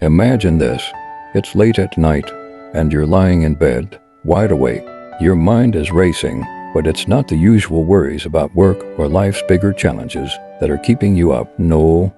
Imagine this. It's late at night, and you're lying in bed, wide awake. Your mind is racing, but it's not the usual worries about work or life's bigger challenges that are keeping you up. No,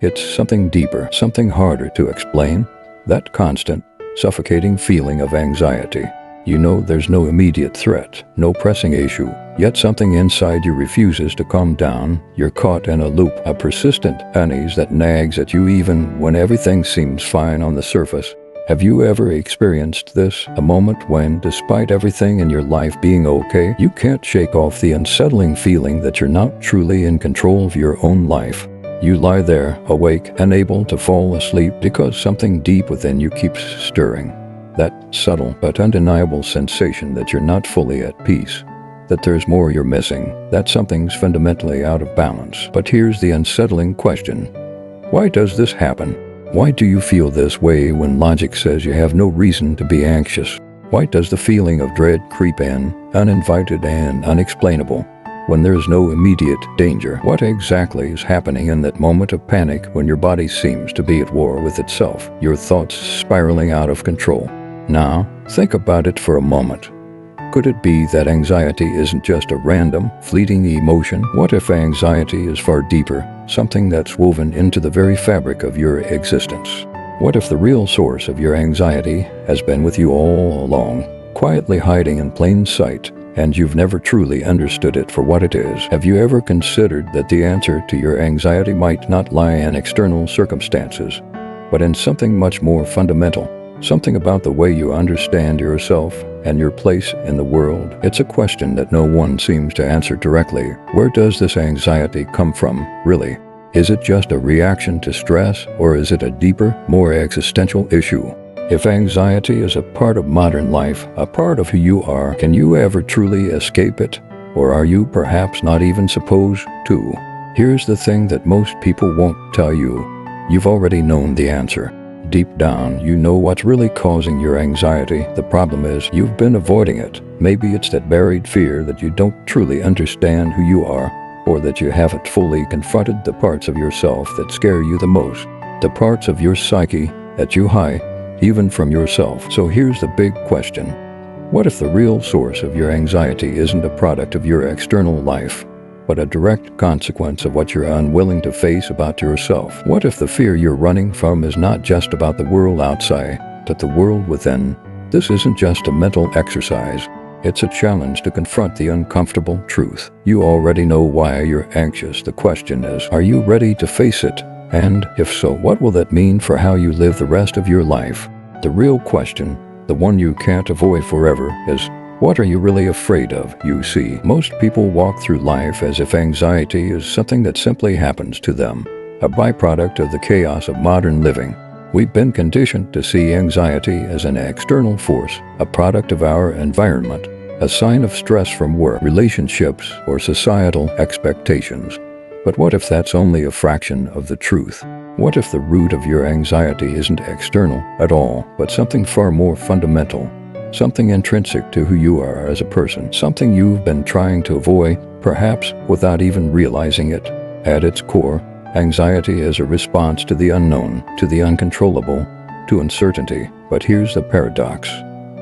it's something deeper, something harder to explain. That constant, suffocating feeling of anxiety. You know there's no immediate threat, no pressing issue, yet something inside you refuses to calm down. You're caught in a loop, a persistent unease that nags at you even when everything seems fine on the surface. Have you ever experienced this? A moment when, despite everything in your life being okay, you can't shake off the unsettling feeling that you're not truly in control of your own life. You lie there, awake, unable to fall asleep because something deep within you keeps stirring. That subtle but undeniable sensation that you're not fully at peace, that there's more you're missing, that something's fundamentally out of balance. But here's the unsettling question. Why does this happen? Why do you feel this way when logic says you have no reason to be anxious? Why does the feeling of dread creep in, uninvited and unexplainable, when there's no immediate danger? What exactly is happening in that moment of panic when your body seems to be at war with itself, your thoughts spiraling out of control? Now, think about it for a moment. Could it be that anxiety isn't just a random, fleeting emotion? What if anxiety is far deeper, something that's woven into the very fabric of your existence? What if the real source of your anxiety has been with you all along, quietly hiding in plain sight, and you've never truly understood it for what it is? Have you ever considered that the answer to your anxiety might not lie in external circumstances, but in something much more fundamental? Something about the way you understand yourself and your place in the world? It's a question that no one seems to answer directly. Where does this anxiety come from, really? Is it just a reaction to stress, or is it a deeper, more existential issue? If anxiety is a part of modern life, a part of who you are, can you ever truly escape it? Or are you perhaps not even supposed to? Here's the thing that most people won't tell you. You've already known the answer. Deep down, you know what's really causing your anxiety. The problem is, you've been avoiding it. Maybe it's that buried fear that you don't truly understand who you are, or that you haven't fully confronted the parts of yourself that scare you the most, the parts of your psyche that you hide, even from yourself. So here's the big question. What if the real source of your anxiety isn't a product of your external life, but a direct consequence of what you're unwilling to face about yourself? What if the fear you're running from is not just about the world outside, but the world within? This isn't just a mental exercise. It's a challenge to confront the uncomfortable truth. You already know why you're anxious. The question is, are you ready to face it? And if so, what will that mean for how you live the rest of your life? The real question, the one you can't avoid forever, is, what are you really afraid of? You see, most people walk through life as if anxiety is something that simply happens to them, a byproduct of the chaos of modern living. We've been conditioned to see anxiety as an external force, a product of our environment, a sign of stress from work, relationships, or societal expectations. But what if that's only a fraction of the truth? What if the root of your anxiety isn't external at all, but something far more fundamental? Something intrinsic to who you are as a person, something you've been trying to avoid, perhaps without even realizing it. At its core, anxiety is a response to the unknown, to the uncontrollable, to uncertainty. But here's the paradox.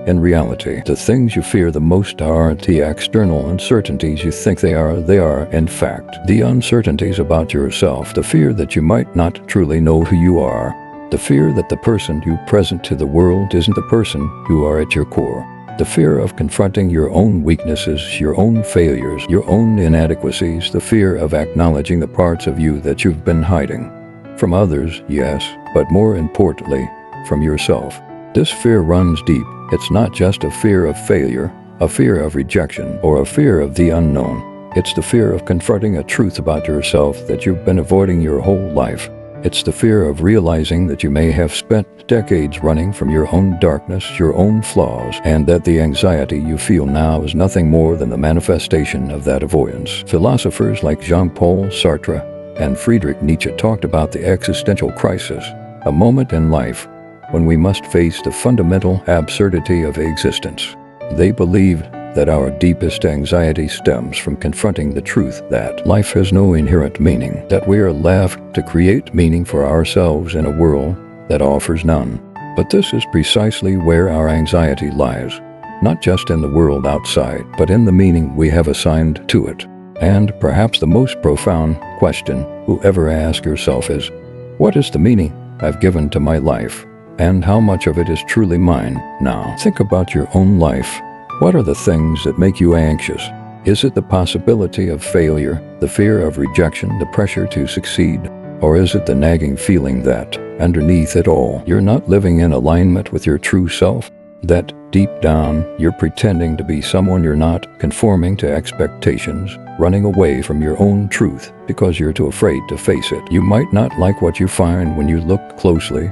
In reality, the things you fear the most aren't the external uncertainties you think they are. They are, in fact, the uncertainties about yourself, the fear that you might not truly know who you are. The fear that the person you present to the world isn't the person you are at your core. The fear of confronting your own weaknesses, your own failures, your own inadequacies. The fear of acknowledging the parts of you that you've been hiding. From others, yes, but more importantly, from yourself. This fear runs deep. It's not just a fear of failure, a fear of rejection, or a fear of the unknown. It's the fear of confronting a truth about yourself that you've been avoiding your whole life. It's the fear of realizing that you may have spent decades running from your own darkness, your own flaws, and that the anxiety you feel now is nothing more than the manifestation of that avoidance. Philosophers like Jean-Paul Sartre and Friedrich Nietzsche talked about the existential crisis, a moment in life when we must face the fundamental absurdity of existence. They believed that our deepest anxiety stems from confronting the truth that life has no inherent meaning, that we are left to create meaning for ourselves in a world that offers none. But this is precisely where our anxiety lies, not just in the world outside, but in the meaning we have assigned to it. And perhaps the most profound question you'll ever ask yourself is, what is the meaning I've given to my life? And how much of it is truly mine now? Think about your own life. What are the things that make you anxious? Is it the possibility of failure, the fear of rejection, the pressure to succeed? Or is it the nagging feeling that, underneath it all, you're not living in alignment with your true self? That deep down, you're pretending to be someone you're not, conforming to expectations, running away from your own truth because you're too afraid to face it. You might not like what you find when you look closely,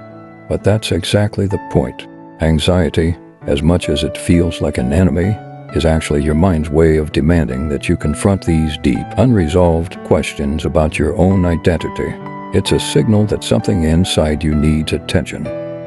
but that's exactly the point. Anxiety, as much as it feels like an enemy, is actually your mind's way of demanding that you confront these deep, unresolved questions about your own identity. It's a signal that something inside you needs attention,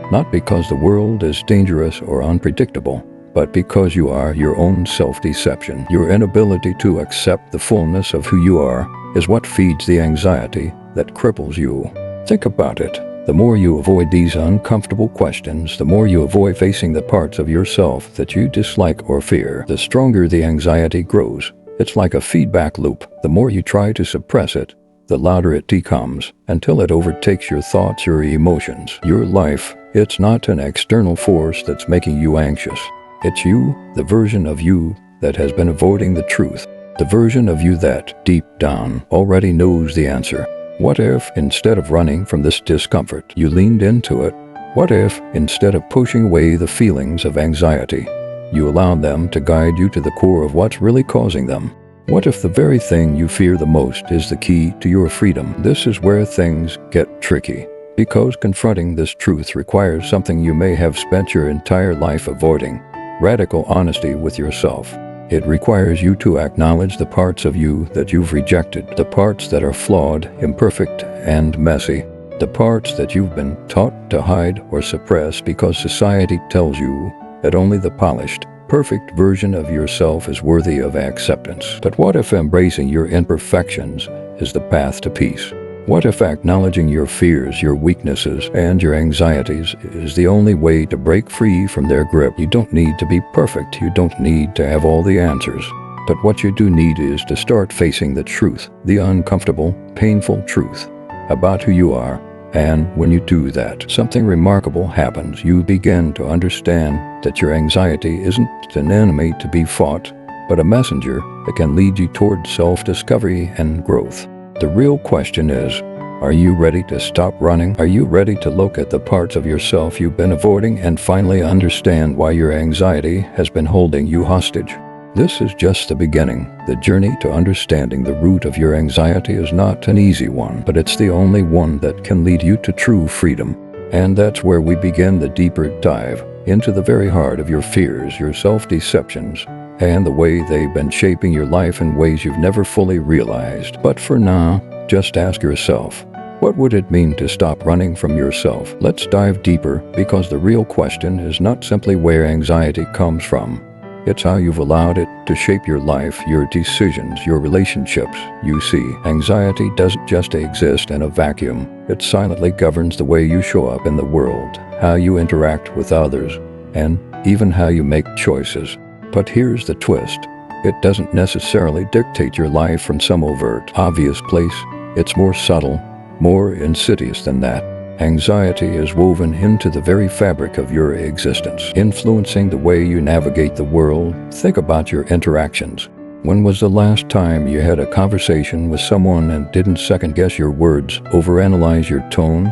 not because the world is dangerous or unpredictable, but because you are your own self-deception. Your inability to accept the fullness of who you are is what feeds the anxiety that cripples you. Think about it. The more you avoid these uncomfortable questions, the more you avoid facing the parts of yourself that you dislike or fear, the stronger the anxiety grows. It's like a feedback loop. The more you try to suppress it, the louder it becomes, until it overtakes your thoughts, your emotions, your life. It's not an external force that's making you anxious. It's you, the version of you that has been avoiding the truth, the version of you that, deep down, already knows the answer. What if, instead of running from this discomfort, you leaned into it? What if, instead of pushing away the feelings of anxiety, you allowed them to guide you to the core of what's really causing them? What if the very thing you fear the most is the key to your freedom? This is where things get tricky, because confronting this truth requires something you may have spent your entire life avoiding: radical honesty with yourself. It requires you to acknowledge the parts of you that you've rejected, the parts that are flawed, imperfect, and messy, the parts that you've been taught to hide or suppress because society tells you that only the polished, perfect version of yourself is worthy of acceptance. But what if embracing your imperfections is the path to peace? What if acknowledging your fears, your weaknesses, and your anxieties is the only way to break free from their grip? You don't need to be perfect. You don't need to have all the answers. But what you do need is to start facing the truth, the uncomfortable, painful truth about who you are. And when you do that, something remarkable happens. You begin to understand that your anxiety isn't an enemy to be fought, but a messenger that can lead you toward self-discovery and growth. The real question is, are you ready to stop running? Are you ready to look at the parts of yourself you've been avoiding and finally understand why your anxiety has been holding you hostage? This is just the beginning. The journey to understanding the root of your anxiety is not an easy one, but it's the only one that can lead you to true freedom. And that's where we begin the deeper dive into the very heart of your fears, your self-deceptions, and the way they've been shaping your life in ways you've never fully realized. But for now, just ask yourself, what would it mean to stop running from yourself? Let's dive deeper, because the real question is not simply where anxiety comes from. It's how you've allowed it to shape your life, your decisions, your relationships. You see, anxiety doesn't just exist in a vacuum. It silently governs the way you show up in the world, how you interact with others, and even how you make choices. But here's the twist. It doesn't necessarily dictate your life from some overt, obvious place. It's more subtle, more insidious than that. Anxiety is woven into the very fabric of your existence, influencing the way you navigate the world. Think about your interactions. When was the last time you had a conversation with someone and didn't second-guess your words, overanalyze your tone,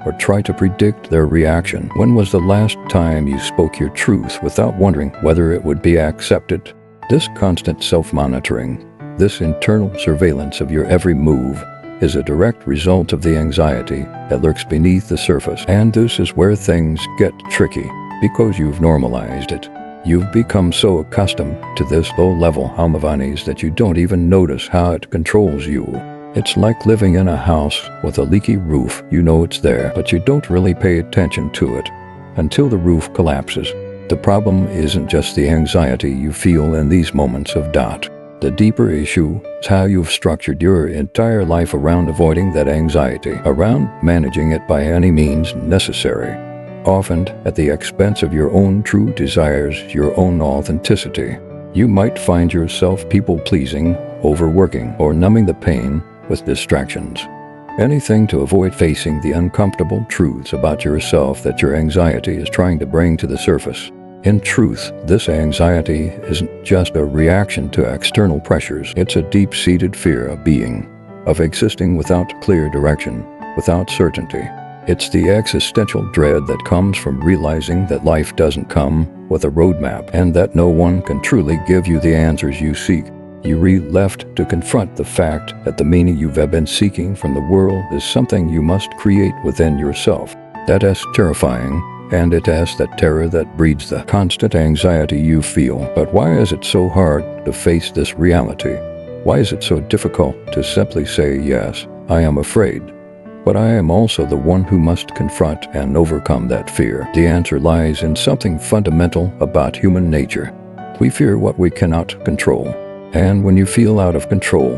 or try to predict their reaction? When was the last time you spoke your truth without wondering whether it would be accepted? This constant self-monitoring, this internal surveillance of your every move, is a direct result of the anxiety that lurks beneath the surface. And this is where things get tricky, because you've normalized it. You've become so accustomed to this low-level hum of unease that you don't even notice how it controls you. It's like living in a house with a leaky roof. You know it's there, but you don't really pay attention to it until the roof collapses. The problem isn't just the anxiety you feel in these moments of doubt. The deeper issue is how you've structured your entire life around avoiding that anxiety, around managing it by any means necessary, often at the expense of your own true desires, your own authenticity. You might find yourself people-pleasing, overworking, or numbing the pain with distractions. Anything to avoid facing the uncomfortable truths about yourself that your anxiety is trying to bring to the surface. In truth, this anxiety isn't just a reaction to external pressures. It's a deep-seated fear of being, of existing without clear direction, without certainty. It's the existential dread that comes from realizing that life doesn't come with a roadmap and that no one can truly give you the answers you seek. You're left to confront the fact that the meaning you've been seeking from the world is something you must create within yourself. That is terrifying, and it is that terror that breeds the constant anxiety you feel. But why is it so hard to face this reality? Why is it so difficult to simply say, yes, I am afraid, but I am also the one who must confront and overcome that fear? The answer lies in something fundamental about human nature. We fear what we cannot control. And when you feel out of control,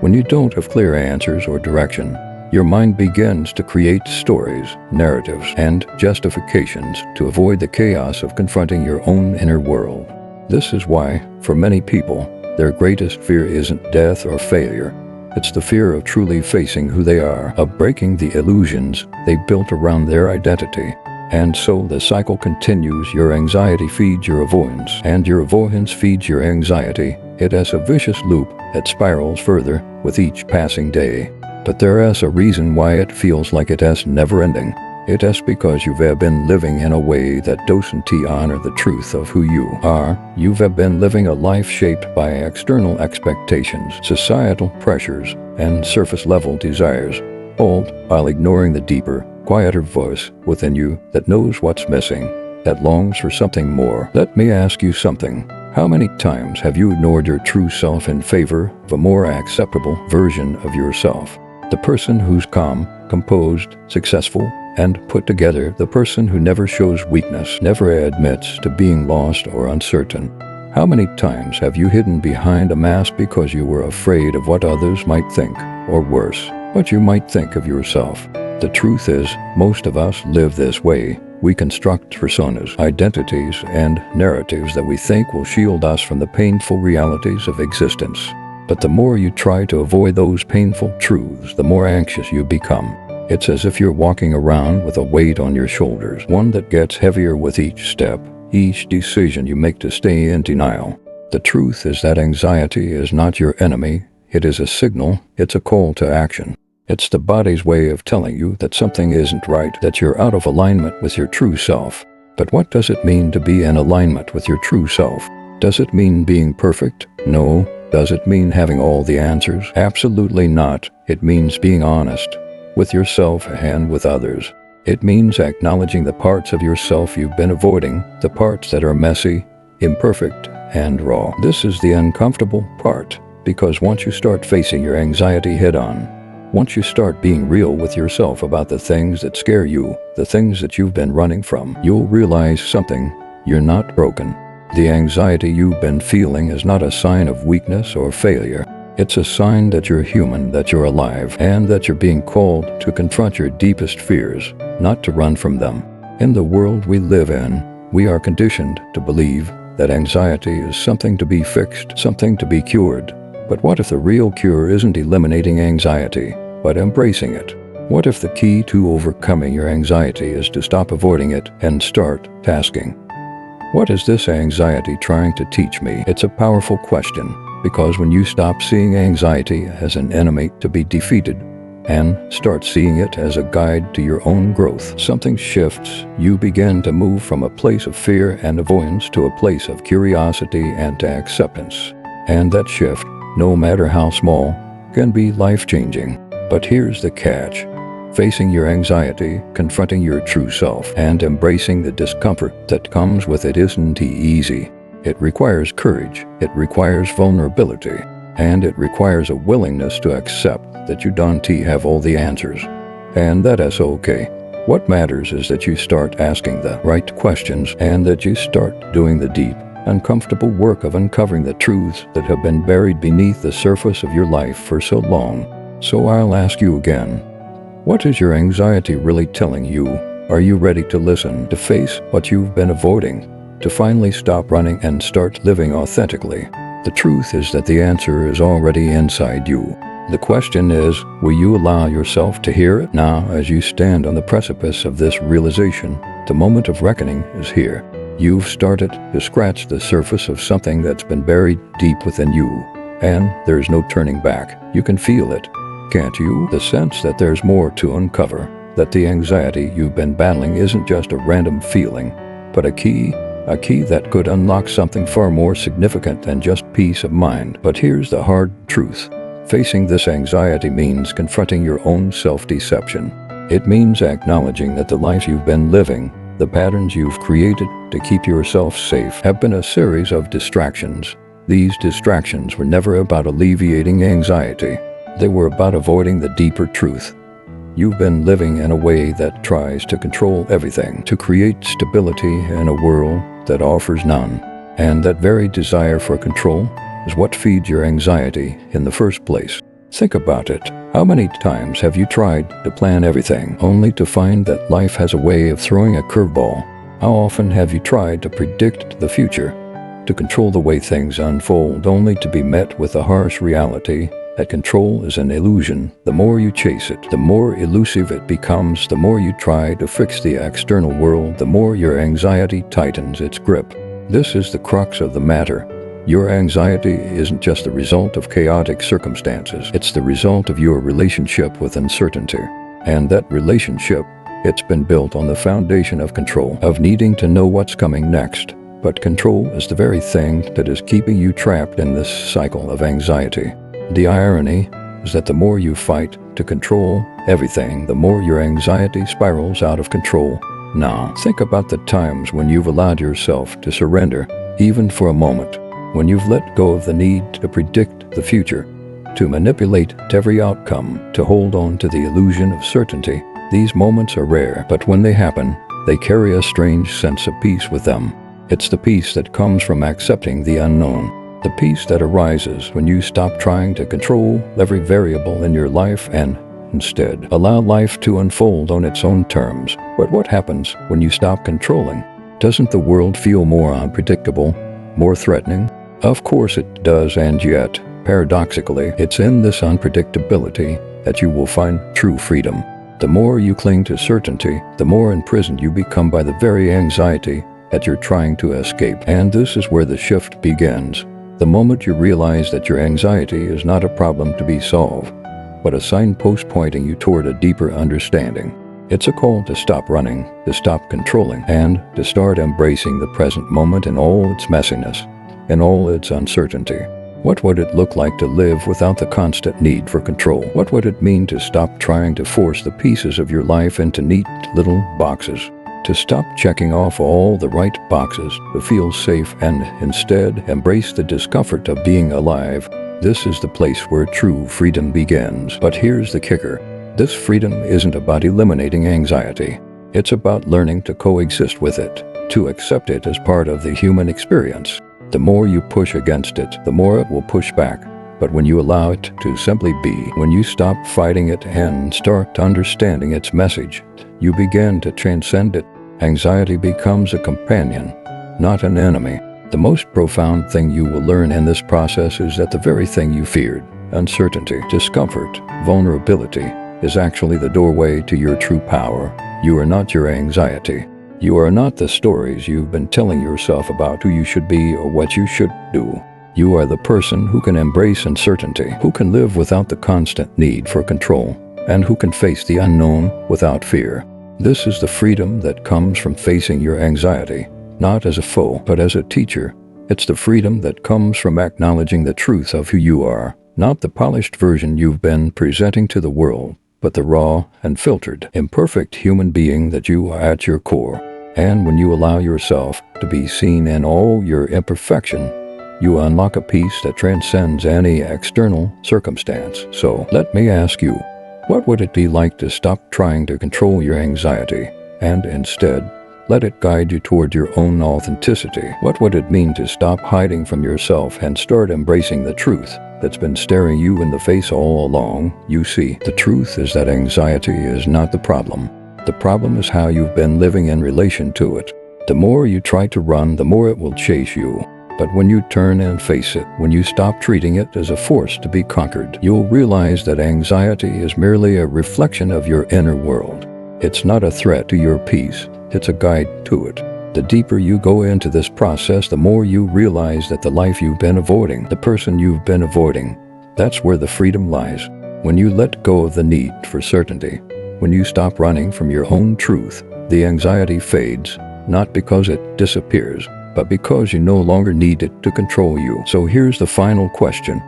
when you don't have clear answers or direction, your mind begins to create stories, narratives, and justifications to avoid the chaos of confronting your own inner world. This is why, for many people, their greatest fear isn't death or failure. It's the fear of truly facing who they are, of breaking the illusions they built around their identity. And so the cycle continues. Your anxiety feeds your avoidance, and your avoidance feeds your anxiety. It is a vicious loop that spirals further with each passing day. But there is a reason why it feels like it is never-ending. It is because you've been living in a way that doesn't honor the truth of who you are. You've been living a life shaped by external expectations, societal pressures, and surface-level desires, all while ignoring the deeper, quieter voice within you that knows what's missing, that longs for something more. Let me ask you something. How many times have you ignored your true self in favor of a more acceptable version of yourself? The person who's calm, composed, successful, and put together. The person who never shows weakness, never admits to being lost or uncertain. How many times have you hidden behind a mask because you were afraid of what others might think, or worse, what you might think of yourself? The truth is, most of us live this way. We construct personas, identities, and narratives that we think will shield us from the painful realities of existence. But the more you try to avoid those painful truths, the more anxious you become. It's as if you're walking around with a weight on your shoulders, one that gets heavier with each step, each decision you make to stay in denial. The truth is that anxiety is not your enemy. It is a signal. It's a call to action. It's the body's way of telling you that something isn't right, that you're out of alignment with your true self. But what does it mean to be in alignment with your true self? Does it mean being perfect? No. Does it mean having all the answers? Absolutely not. It means being honest with yourself and with others. It means acknowledging the parts of yourself you've been avoiding, the parts that are messy, imperfect, and raw. This is the uncomfortable part, because once you start facing your anxiety head-on, once you start being real with yourself about the things that scare you, the things that you've been running from, you'll realize something. You're not broken. The anxiety you've been feeling is not a sign of weakness or failure. It's a sign that you're human, that you're alive, and that you're being called to confront your deepest fears, not to run from them. In the world we live in, we are conditioned to believe that anxiety is something to be fixed, something to be cured. But what if the real cure isn't eliminating anxiety, but embracing it? What if the key to overcoming your anxiety is to stop avoiding it and start tasking? What is this anxiety trying to teach me? It's a powerful question, because when you stop seeing anxiety as an enemy to be defeated and start seeing it as a guide to your own growth, something shifts. You begin to move from a place of fear and avoidance to a place of curiosity and acceptance. And that shift, no matter how small, can be life-changing. But here's the catch. Facing your anxiety, confronting your true self, and embracing the discomfort that comes with it isn't easy. It requires courage, it requires vulnerability, and it requires a willingness to accept that you don't have all the answers. And that is okay. What matters is that you start asking the right questions and that you start doing the deep, uncomfortable work of uncovering the truths that have been buried beneath the surface of your life for so long. So I'll ask you again, what is your anxiety really telling you? Are you ready to listen, to face what you've been avoiding, to finally stop running and start living authentically? The truth is that the answer is already inside you. The question is, will you allow yourself to hear it? Now, as you stand on the precipice of this realization, the moment of reckoning is here. You've started to scratch the surface of something that's been buried deep within you, and there's no turning back. You can feel it, can't you? The sense that there's more to uncover, that the anxiety you've been battling isn't just a random feeling, but a key that could unlock something far more significant than just peace of mind. But here's the hard truth. Facing this anxiety means confronting your own self-deception. It means acknowledging that the life you've been living, the patterns you've created to keep yourself safe, have been a series of distractions. These distractions were never about alleviating anxiety. They were about avoiding the deeper truth. You've been living in a way that tries to control everything, to create stability in a world that offers none. And that very desire for control is what feeds your anxiety in the first place. Think about it. How many times have you tried to plan everything, only to find that life has a way of throwing a curveball? How often have you tried to predict the future, to control the way things unfold, only to be met with the harsh reality that control is an illusion? The more you chase it, the more elusive it becomes. The more you try to fix the external world, the more your anxiety tightens its grip. This is the crux of the matter. Your anxiety isn't just the result of chaotic circumstances. It's the result of your relationship with uncertainty. And that relationship, it's been built on the foundation of control, of needing to know what's coming next. But control is the very thing that is keeping you trapped in this cycle of anxiety. The irony is that the more you fight to control everything, the more your anxiety spirals out of control. Now, think about the times when you've allowed yourself to surrender, even for a moment. When you've let go of the need to predict the future, to manipulate every outcome, to hold on to the illusion of certainty. These moments are rare, but when they happen, they carry a strange sense of peace with them. It's the peace that comes from accepting the unknown, the peace that arises when you stop trying to control every variable in your life and instead allow life to unfold on its own terms. But what happens when you stop controlling? Doesn't the world feel more unpredictable, more threatening? Of course it does, and yet, paradoxically, it's in this unpredictability that you will find true freedom. The more you cling to certainty, the more imprisoned you become by the very anxiety that you're trying to escape. And this is where the shift begins. The moment you realize that your anxiety is not a problem to be solved, but a signpost pointing you toward a deeper understanding. It's a call to stop running, to stop controlling, and to start embracing the present moment in all its messiness, in all its uncertainty. What would it look like to live without the constant need for control? What would it mean to stop trying to force the pieces of your life into neat little boxes? To stop checking off all the right boxes, to feel safe and instead embrace the discomfort of being alive? This is the place where true freedom begins. But here's the kicker. This freedom isn't about eliminating anxiety. It's about learning to coexist with it, to accept it as part of the human experience. The more you push against it, the more it will push back. But when you allow it to simply be, when you stop fighting it and start understanding its message, you begin to transcend it. Anxiety becomes a companion, not an enemy. The most profound thing you will learn in this process is that the very thing you feared, uncertainty, discomfort, vulnerability, is actually the doorway to your true power. You are not your anxiety. You are not the stories you've been telling yourself about who you should be or what you should do. You are the person who can embrace uncertainty, who can live without the constant need for control, and who can face the unknown without fear. This is the freedom that comes from facing your anxiety, not as a foe, but as a teacher. It's the freedom that comes from acknowledging the truth of who you are, not the polished version you've been presenting to the world, but the raw and filtered, imperfect human being that you are at your core. And when you allow yourself to be seen in all your imperfection, you unlock a peace that transcends any external circumstance. So let me ask you, what would it be like to stop trying to control your anxiety and instead Let it guide you toward your own authenticity. What would it mean to stop hiding from yourself and start embracing the truth that's been staring you in the face all along? You see, the truth is that anxiety is not the problem. The problem is how you've been living in relation to it. The more you try to run, the more it will chase you. But when you turn and face it, when you stop treating it as a force to be conquered, you'll realize that anxiety is merely a reflection of your inner world. It's not a threat to your peace. It's a guide to it. The deeper you go into this process, the more you realize that the life you've been avoiding, the person you've been avoiding, that's where the freedom lies. When you let go of the need for certainty, when you stop running from your own truth, the anxiety fades, not because it disappears, but because you no longer need it to control you. So here's the final question.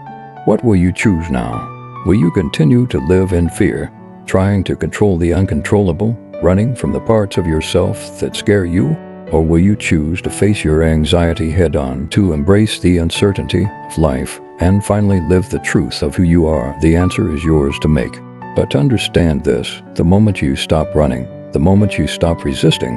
What will you choose now? Will you continue to live in fear, trying to control the uncontrollable, running from the parts of yourself that scare you? Or will you choose to face your anxiety head-on, to embrace the uncertainty of life, and finally live the truth of who you are? The answer is yours to make. But understand this, the moment you stop running, the moment you stop resisting,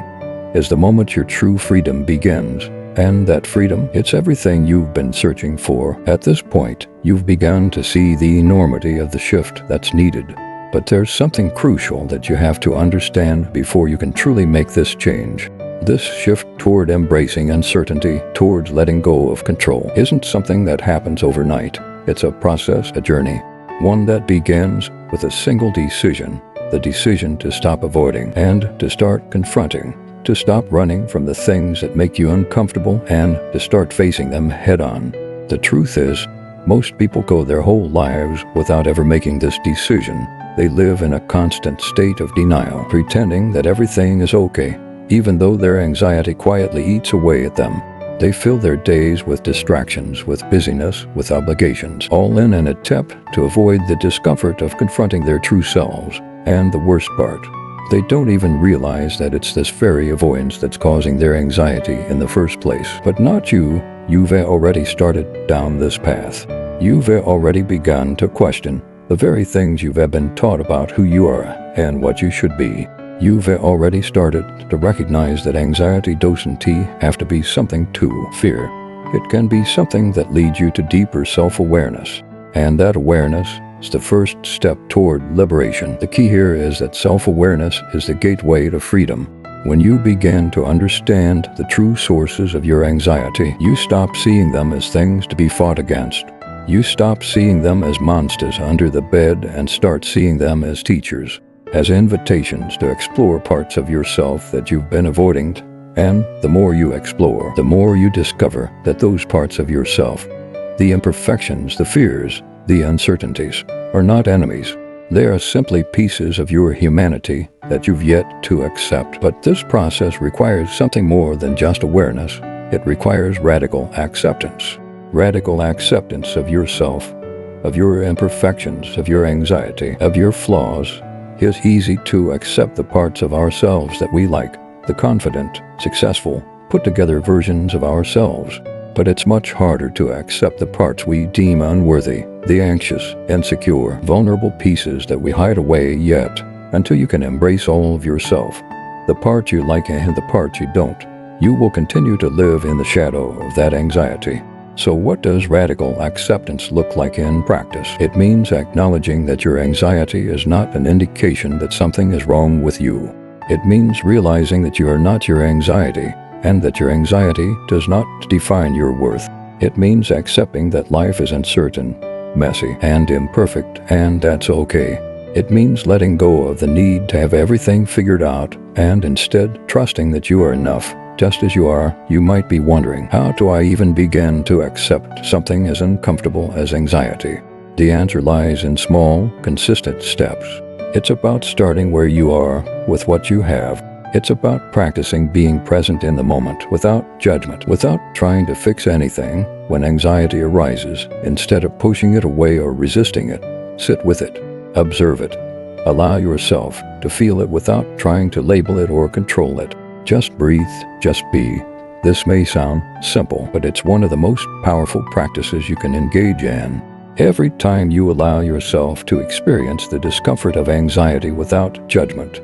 is the moment your true freedom begins. And that freedom, it's everything you've been searching for. At this point, you've begun to see the enormity of the shift that's needed. But there's something crucial that you have to understand before you can truly make this change. This shift toward embracing uncertainty, towards letting go of control, isn't something that happens overnight. It's a process, a journey, one that begins with a single decision, the decision to stop avoiding and to start confronting, to stop running from the things that make you uncomfortable and to start facing them head-on. The truth is, most people go their whole lives without ever making this decision. They live in a constant state of denial, pretending that everything is okay, even though their anxiety quietly eats away at them. They fill their days with distractions, with busyness, with obligations, all in an attempt to avoid the discomfort of confronting their true selves. And the worst part, they don't even realize that it's this very avoidance that's causing their anxiety in the first place. But not you. You've already started down this path. You've already begun to question the very things you've been taught about who you are and what you should be. You've already started to recognize that anxiety doesn't have to be something to fear. It can be something that leads you to deeper self-awareness. And that awareness is the first step toward liberation. The key here is that self-awareness is the gateway to freedom. When you begin to understand the true sources of your anxiety, you stop seeing them as things to be fought against. You stop seeing them as monsters under the bed and start seeing them as teachers, as invitations to explore parts of yourself that you've been avoiding. And the more you explore, the more you discover that those parts of yourself, the imperfections, the fears, the uncertainties, are not enemies. They are simply pieces of your humanity that you've yet to accept. But this process requires something more than just awareness. It requires radical acceptance. Radical acceptance of yourself, of your imperfections, of your anxiety, of your flaws. It's easy to accept the parts of ourselves that we like, the confident, successful, put-together versions of ourselves. But it's much harder to accept the parts we deem unworthy, the anxious, insecure, vulnerable pieces that we hide away. Yet, until you can embrace all of yourself, the part you like and the part you don't, you will continue to live in the shadow of that anxiety. So what does radical acceptance look like in practice? It means acknowledging that your anxiety is not an indication that something is wrong with you. It means realizing that you are not your anxiety, and that your anxiety does not define your worth. It means accepting that life is uncertain, messy, and imperfect, and that's okay. It means letting go of the need to have everything figured out, and instead trusting that you are enough. Just as you are. You might be wondering, how do I even begin to accept something as uncomfortable as anxiety? The answer lies in small, consistent steps. It's about starting where you are with what you have. It's about practicing being present in the moment without judgment, without trying to fix anything when anxiety arises. Instead of pushing it away or resisting it, sit with it, observe it. Allow yourself to feel it without trying to label it or control it. Just breathe, just be. This may sound simple, but it's one of the most powerful practices you can engage in. Every time you allow yourself to experience the discomfort of anxiety without judgment,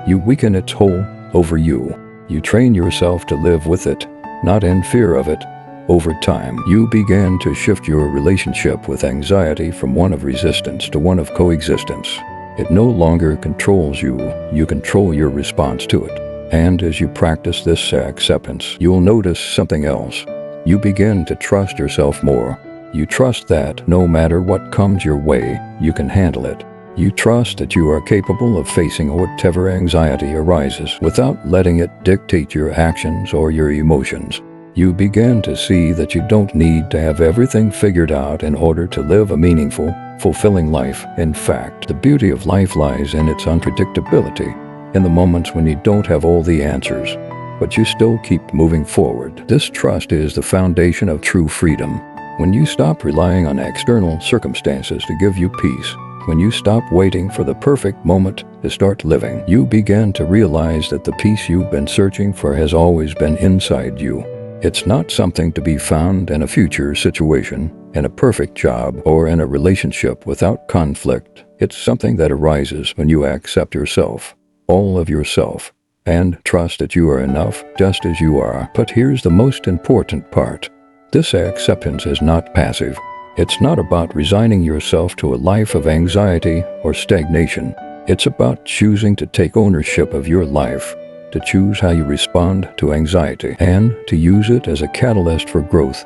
you weaken its hold over you. You train yourself to live with it, not in fear of it. Over time, you begin to shift your relationship with anxiety from one of resistance to one of coexistence. It no longer controls you, you control your response to it. And as you practice this acceptance, you'll notice something else. You begin to trust yourself more. You trust that no matter what comes your way, you can handle it. You trust that you are capable of facing whatever anxiety arises without letting it dictate your actions or your emotions. You begin to see that you don't need to have everything figured out in order to live a meaningful, fulfilling life. In fact, the beauty of life lies in its unpredictability, in the moments when you don't have all the answers, but you still keep moving forward. This trust is the foundation of true freedom. When you stop relying on external circumstances to give you peace, when you stop waiting for the perfect moment to start living, you begin to realize that the peace you've been searching for has always been inside you. It's not something to be found in a future situation, in a perfect job, or in a relationship without conflict. It's something that arises when you accept yourself, all of yourself, and trust that you are enough just as you are. But here's the most important part. This acceptance is not passive. It's not about resigning yourself to a life of anxiety or stagnation. It's about choosing to take ownership of your life, to choose how you respond to anxiety, and to use it as a catalyst for growth.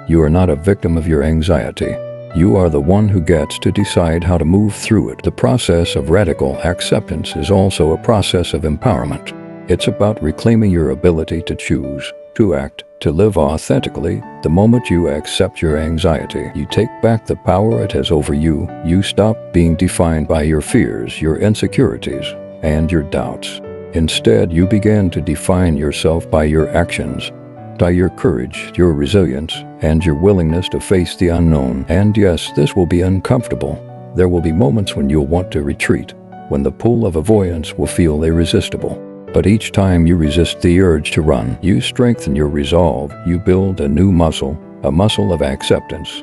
You are not a victim of your anxiety. You are the one who gets to decide how to move through it. The process of radical acceptance is also a process of empowerment. It's about reclaiming your ability to choose, to act, to live authentically. The moment you accept your anxiety, you take back the power it has over you. You stop being defined by your fears, your insecurities, and your doubts. Instead, you begin to define yourself by your actions, by your courage, your resilience, and your willingness to face the unknown. And yes, this will be uncomfortable. There will be moments when you'll want to retreat, when the pull of avoidance will feel irresistible. But each time you resist the urge to run, you strengthen your resolve. You build a new muscle, a muscle of acceptance,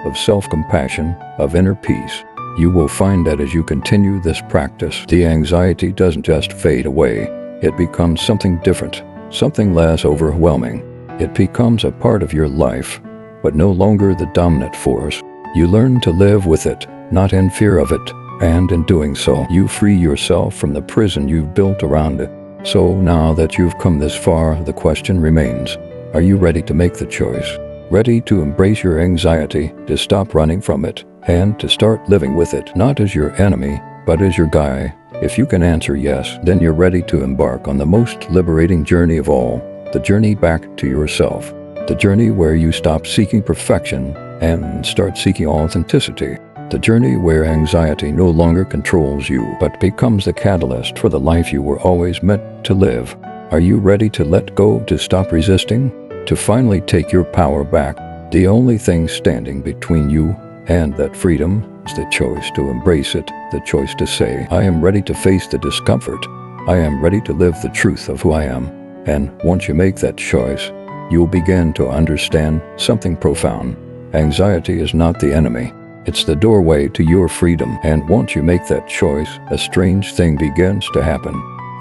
of self-compassion, of inner peace. You will find that as you continue this practice, the anxiety doesn't just fade away. It becomes something different, something less overwhelming. It becomes a part of your life, but no longer the dominant force. You learn to live with it, not in fear of it, and in doing so, you free yourself from the prison you've built around it. So now that you've come this far, the question remains, are you ready to make the choice? Ready to embrace your anxiety, to stop running from it, and to start living with it, not as your enemy, but as your guide? If you can answer yes, then you're ready to embark on the most liberating journey of all, the journey back to yourself, the journey where you stop seeking perfection and start seeking authenticity, the journey where anxiety no longer controls you, but becomes the catalyst for the life you were always meant to live. Are you ready to let go, to stop resisting, to finally take your power back? The only thing standing between you and that freedom is the choice to embrace it, the choice to say, I am ready to face the discomfort. I am ready to live the truth of who I am. And once you make that choice, you'll begin to understand something profound. Anxiety is not the enemy. It's the doorway to your freedom. And once you make that choice, a strange thing begins to happen.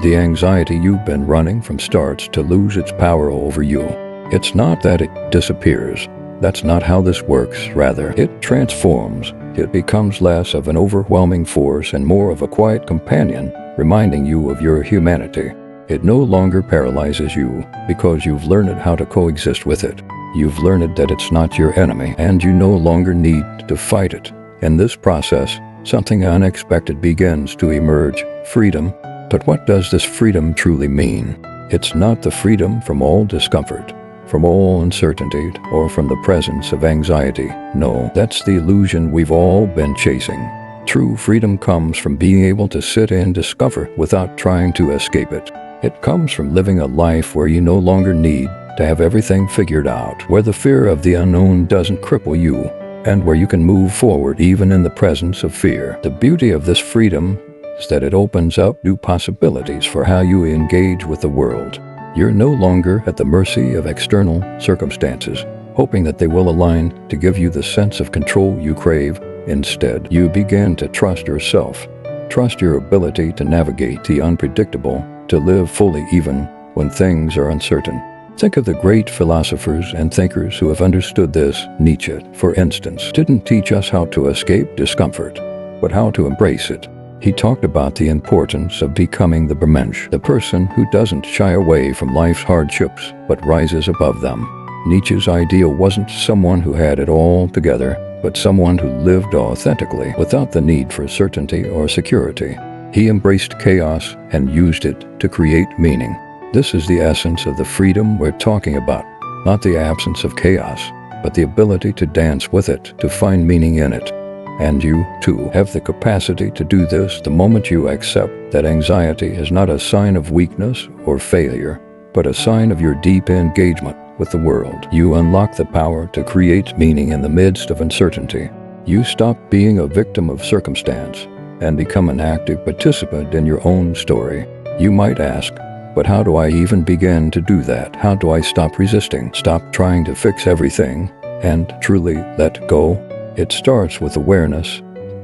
The anxiety you've been running from starts to lose its power over you. It's not that it disappears. That's not how this works. Rather, it transforms. It becomes less of an overwhelming force and more of a quiet companion, reminding you of your humanity. It no longer paralyzes you because you've learned how to coexist with it. You've learned that it's not your enemy, and you no longer need to fight it. In this process, something unexpected begins to emerge, freedom. But what does this freedom truly mean? It's not the freedom from all discomfort, from all uncertainty, or from the presence of anxiety. No, that's the illusion we've all been chasing. True freedom comes from being able to sit in discomfort without trying to escape it. It comes from living a life where you no longer need to have everything figured out, where the fear of the unknown doesn't cripple you, and where you can move forward even in the presence of fear. The beauty of this freedom is that it opens up new possibilities for how you engage with the world. You're no longer at the mercy of external circumstances, hoping that they will align to give you the sense of control you crave. Instead, you begin to trust yourself, trust your ability to navigate the unpredictable, to live fully even when things are uncertain. Think of the great philosophers and thinkers who have understood this. Nietzsche, for instance, didn't teach us how to escape discomfort, but how to embrace it. He talked about the importance of becoming the Bermensch, the person who doesn't shy away from life's hardships, but rises above them. Nietzsche's ideal wasn't someone who had it all together, but someone who lived authentically, without the need for certainty or security. He embraced chaos and used it to create meaning. This is the essence of the freedom we're talking about, not the absence of chaos, but the ability to dance with it, to find meaning in it. And you, too, have the capacity to do this the moment you accept that anxiety is not a sign of weakness or failure, but a sign of your deep engagement with the world. You unlock the power to create meaning in the midst of uncertainty. You stop being a victim of circumstance and become an active participant in your own story. You might ask, but how do I even begin to do that? How do I stop resisting, stop trying to fix everything, and truly let go? It starts with awareness,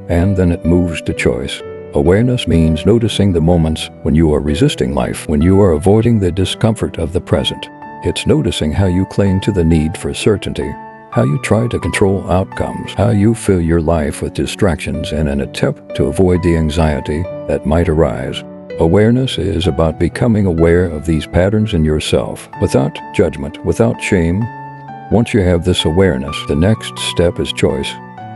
and then it moves to choice. Awareness means noticing the moments when you are resisting life, when you are avoiding the discomfort of the present. It's noticing how you cling to the need for certainty, how you try to control outcomes, how you fill your life with distractions in an attempt to avoid the anxiety that might arise. Awareness is about becoming aware of these patterns in yourself, without judgment, without shame. Once you have this awareness, the next step is choice.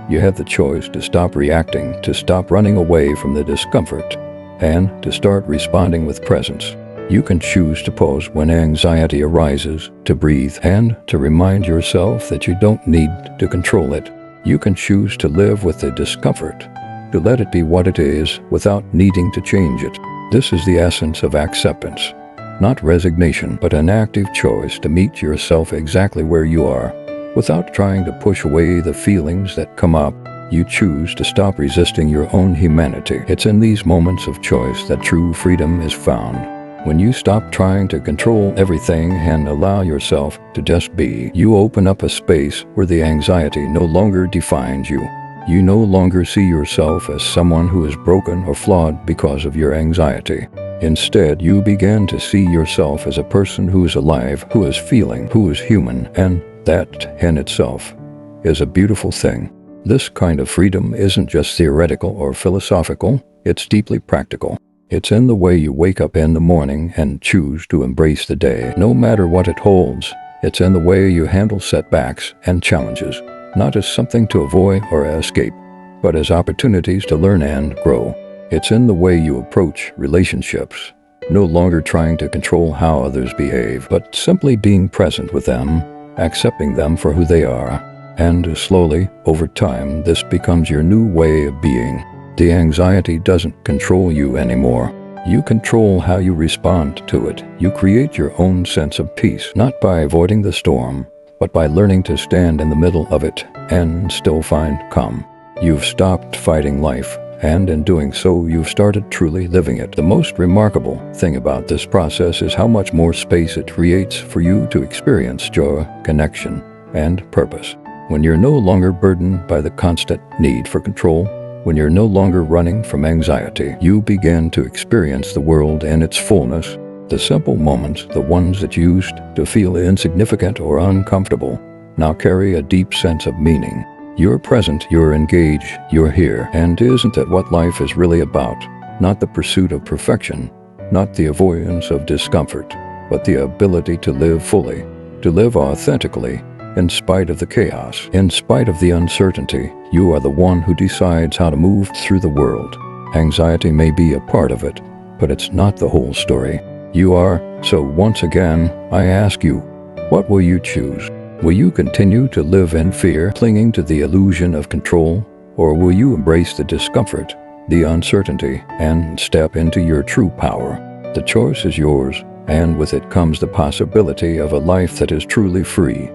You have the choice to stop reacting, to stop running away from the discomfort, and to start responding with presence. You can choose to pause when anxiety arises, to breathe, and to remind yourself that you don't need to control it. You can choose to live with the discomfort, to let it be what it is without needing to change it. This is the essence of acceptance, not resignation, but an active choice to meet yourself exactly where you are. Without trying to push away the feelings that come up, you choose to stop resisting your own humanity. It's in these moments of choice that true freedom is found. When you stop trying to control everything and allow yourself to just be, you open up a space where the anxiety no longer defines you. You no longer see yourself as someone who is broken or flawed because of your anxiety. Instead, you begin to see yourself as a person who is alive, who is feeling, who is human, and that in itself is a beautiful thing. This kind of freedom isn't just theoretical or philosophical, it's deeply practical. It's in the way you wake up in the morning and choose to embrace the day, no matter what it holds. It's in the way you handle setbacks and challenges, not as something to avoid or escape, but as opportunities to learn and grow. It's in the way you approach relationships, no longer trying to control how others behave, but simply being present with them, accepting them for who they are. And slowly, over time, this becomes your new way of being. The anxiety doesn't control you anymore. You control how you respond to it. You create your own sense of peace, not by avoiding the storm, but by learning to stand in the middle of it and still find calm. You've stopped fighting life, and in doing so, you've started truly living it. The most remarkable thing about this process is how much more space it creates for you to experience joy, connection, and purpose. When you're no longer burdened by the constant need for control, when you're no longer running from anxiety, you begin to experience the world in its fullness. The simple moments, the ones that used to feel insignificant or uncomfortable, now carry a deep sense of meaning. You're present, you're engaged, you're here. And isn't that what life is really about? Not the pursuit of perfection, not the avoidance of discomfort, but the ability to live fully, to live authentically, in spite of the chaos, in spite of the uncertainty. You are the one who decides how to move through the world. Anxiety may be a part of it, but it's not the whole story. You are. So once again, I ask you, what will you choose? Will you continue to live in fear, clinging to the illusion of control, or will you embrace the discomfort, the uncertainty, and step into your true power? The choice is yours, and with it comes the possibility of a life that is truly free.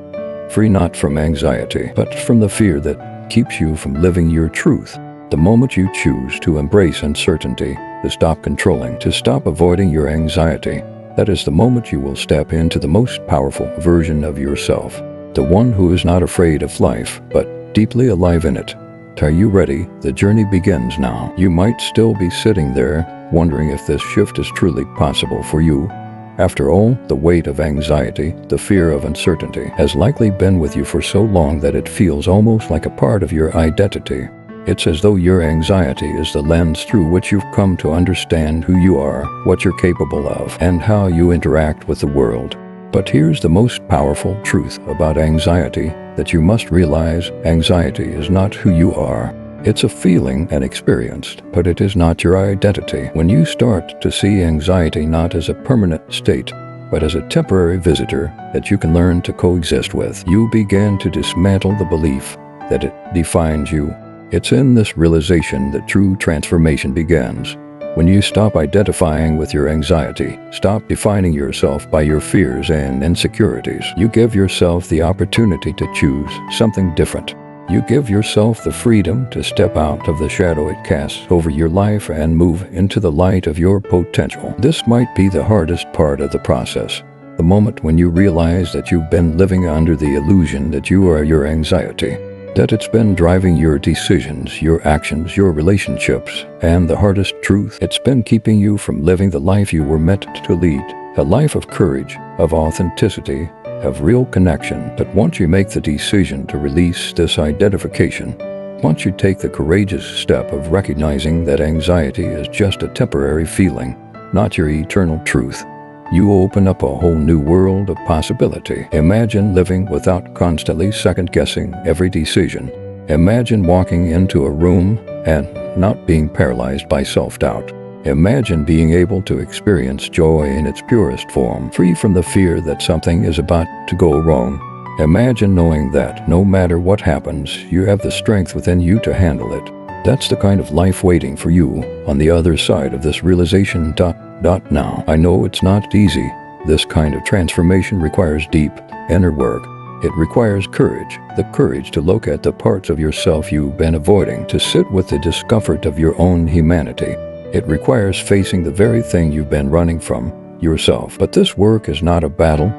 Free not from anxiety, but from the fear that keeps you from living your truth. The moment you choose to embrace uncertainty, to stop controlling, to stop avoiding your anxiety, that is the moment you will step into the most powerful version of yourself, the one who is not afraid of life, but deeply alive in it. Are you ready? The journey begins now. You might still be sitting there, wondering if this shift is truly possible for you, After all, the weight of anxiety, the fear of uncertainty, has likely been with you for so long that it feels almost like a part of your identity. It's as though your anxiety is the lens through which you've come to understand who you are, what you're capable of, and how you interact with the world. But here's the most powerful truth about anxiety that you must realize: anxiety is not who you are. It's a feeling and experience, but it is not your identity. When you start to see anxiety not as a permanent state, but as a temporary visitor that you can learn to coexist with, you begin to dismantle the belief that it defines you. It's in this realization that true transformation begins. When you stop identifying with your anxiety, stop defining yourself by your fears and insecurities, you give yourself the opportunity to choose something different. You give yourself the freedom to step out of the shadow it casts over your life and move into the light of your potential. This might be the hardest part of the process, the moment when you realize that you've been living under the illusion that you are your anxiety, that it's been driving your decisions, your actions, your relationships, and the hardest truth, it's been keeping you from living the life you were meant to lead, a life of courage, of authenticity, of real connection. But once you make the decision to release this identification, once you take the courageous step of recognizing that anxiety is just a temporary feeling, not your eternal truth, you open up a whole new world of possibility. Imagine living without constantly second-guessing every decision. Imagine walking into a room and not being paralyzed by self-doubt. Imagine being able to experience joy in its purest form, free from the fear that something is about to go wrong. Imagine knowing that, no matter what happens, you have the strength within you to handle it. That's the kind of life waiting for you on the other side of this realization. Now, I know it's not easy. This kind of transformation requires deep, inner work. It requires courage, the courage to look at the parts of yourself you've been avoiding, to sit with the discomfort of your own humanity. It requires facing the very thing you've been running from, yourself. But this work is not a battle.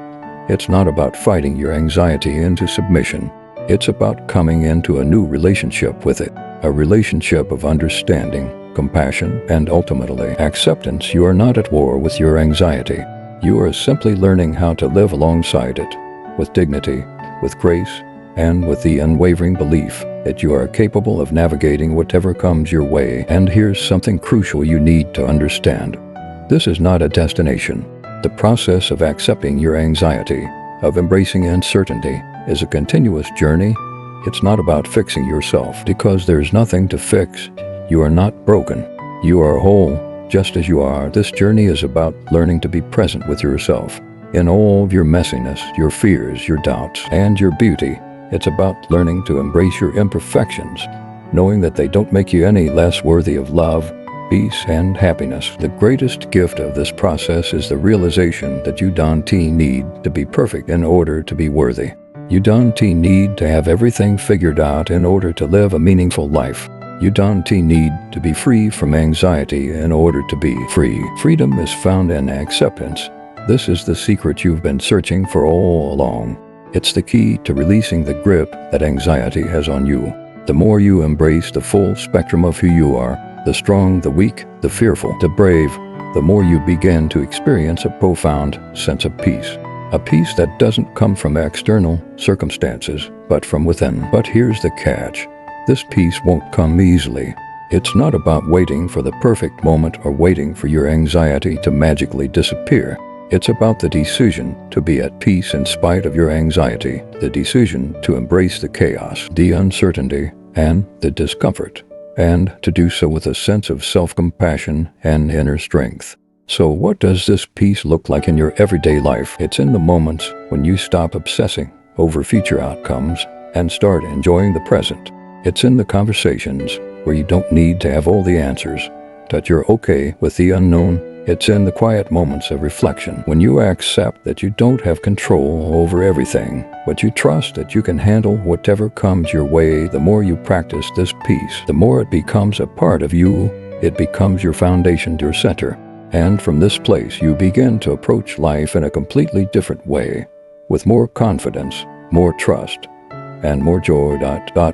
It's not about fighting your anxiety into submission. It's about coming into a new relationship with it, a relationship of understanding, compassion, and ultimately acceptance. You are not at war with your anxiety. You are simply learning how to live alongside it, with dignity, with grace, and with the unwavering belief that you are capable of navigating whatever comes your way. And here's something crucial you need to understand. This is not a destination. The process of accepting your anxiety, of embracing uncertainty, is a continuous journey. It's not about fixing yourself, because there's nothing to fix. You are not broken. You are whole, just as you are. This journey is about learning to be present with yourself, in all of your messiness, your fears, your doubts, and your beauty. It's about learning to embrace your imperfections, knowing that they don't make you any less worthy of love, peace, and happiness. The greatest gift of this process is the realization that you don't need to be perfect in order to be worthy. You don't need to have everything figured out in order to live a meaningful life. You don't need to be free from anxiety in order to be free. Freedom is found in acceptance. This is the secret you've been searching for all along. It's the key to releasing the grip that anxiety has on you. The more you embrace the full spectrum of who you are, the strong, the weak, the fearful, the brave, the more you begin to experience a profound sense of peace. A peace that doesn't come from external circumstances, but from within. But here's the catch. This peace won't come easily. It's not about waiting for the perfect moment or waiting for your anxiety to magically disappear. It's about the decision to be at peace in spite of your anxiety, the decision to embrace the chaos, the uncertainty, and the discomfort, and to do so with a sense of self-compassion and inner strength. So what does this peace look like in your everyday life? It's in the moments when you stop obsessing over future outcomes and start enjoying the present. It's in the conversations where you don't need to have all the answers, that you're okay with the unknown. It's in the quiet moments of reflection, when you accept that you don't have control over everything, but you trust that you can handle whatever comes your way. The more you practice this peace, the more it becomes a part of you. It becomes your foundation, your center. And from this place, you begin to approach life in a completely different way, with more confidence, more trust, and more joy.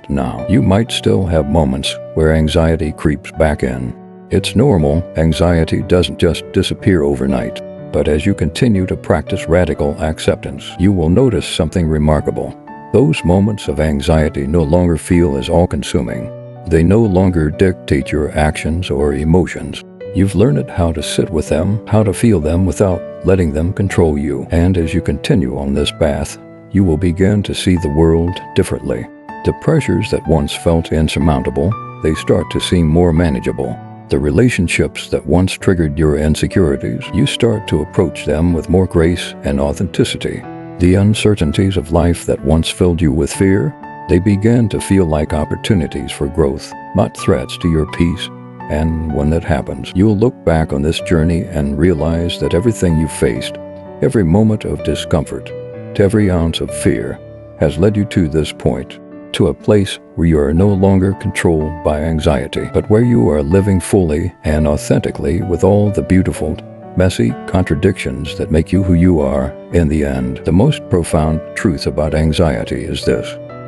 Now, you might still have moments where anxiety creeps back in. It's normal. Anxiety doesn't just disappear overnight. But as you continue to practice radical acceptance, you will notice something remarkable. Those moments of anxiety no longer feel as all-consuming. They no longer dictate your actions or emotions. You've learned how to sit with them, how to feel them without letting them control you. And as you continue on this path, you will begin to see the world differently. The pressures that once felt insurmountable, they start to seem more manageable. The relationships that once triggered your insecurities, you start to approach them with more grace and authenticity. The uncertainties of life that once filled you with fear, they begin to feel like opportunities for growth, not threats to your peace. And when that happens, you'll look back on this journey and realize that everything you faced, every moment of discomfort, to every ounce of fear, has led you to this point, to a place where you are no longer controlled by anxiety, but where you are living fully and authentically with all the beautiful, messy contradictions that make you who you are in the end. The most profound truth about anxiety is this: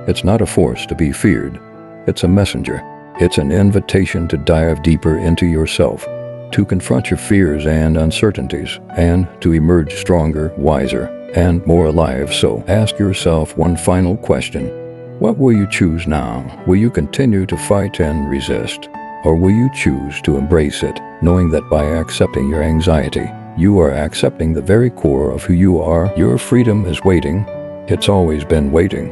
it's not a force to be feared. It's a messenger. It's an invitation to dive deeper into yourself, to confront your fears and uncertainties, and to emerge stronger, wiser, and more alive. So ask yourself one final question. What will you choose now? Will you continue to fight and resist? Or will you choose to embrace it, knowing that by accepting your anxiety, you are accepting the very core of who you are? Your freedom is waiting. It's always been waiting.